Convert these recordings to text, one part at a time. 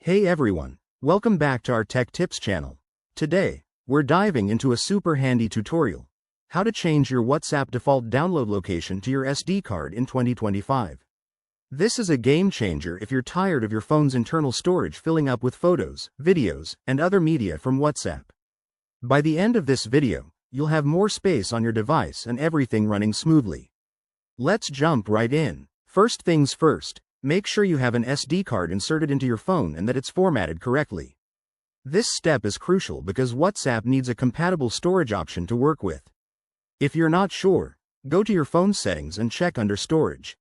Hey everyone, welcome back to our Tech Tips channel. Today, we're diving into a super handy tutorial, how to change your WhatsApp default download location to your SD card in 2025. This is a game changer if you're tired of your phone's internal storage filling up with photos, videos, and other media from WhatsApp. By the end of this video, you'll have more space on your device and everything running smoothly. Let's jump right in. First things first. Make sure you have an SD card inserted into your phone and that it's formatted correctly. This step is crucial because WhatsApp needs a compatible storage option to work with. If you're not sure, go to your phone settings and check under Storage.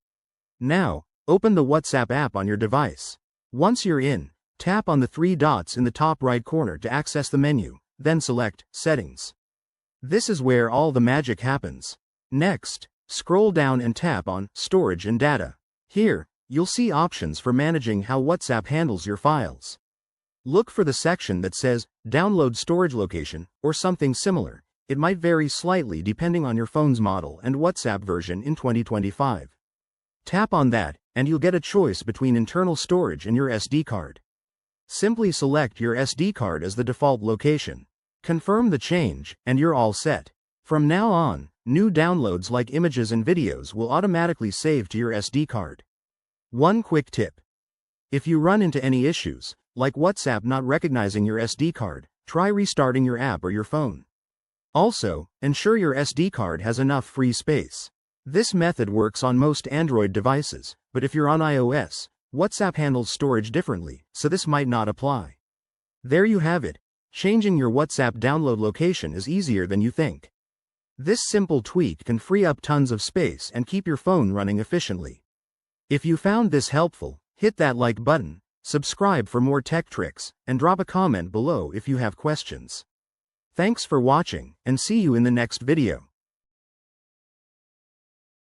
Now, open the WhatsApp app on your device. Once you're in, tap on the three dots in the top right corner to access the menu, then select Settings. This is where all the magic happens. Next, scroll down and tap on Storage and Data. Here, you'll see options for managing how WhatsApp handles your files. Look for the section that says Download Storage Location or something similar. It might vary slightly depending on your phone's model and WhatsApp version in 2025. Tap on that, and you'll get a choice between internal storage and your SD card. Simply select your SD card as the default location. Confirm the change, and you're all set. From now on, new downloads like images and videos will automatically save to your SD card. One quick tip. If you run into any issues, like WhatsApp not recognizing your SD card, try restarting your app or your phone. Also, ensure your SD card has enough free space. This method works on most Android devices, but if you're on iOS, WhatsApp handles storage differently, so this might not apply. There you have it. Changing your WhatsApp download location is easier than you think. This simple tweak can free up tons of space and keep your phone running efficiently. If you found this helpful, hit that like button, subscribe for more tech tricks, and drop a comment below if you have questions. Thanks for watching, and see you in the next video.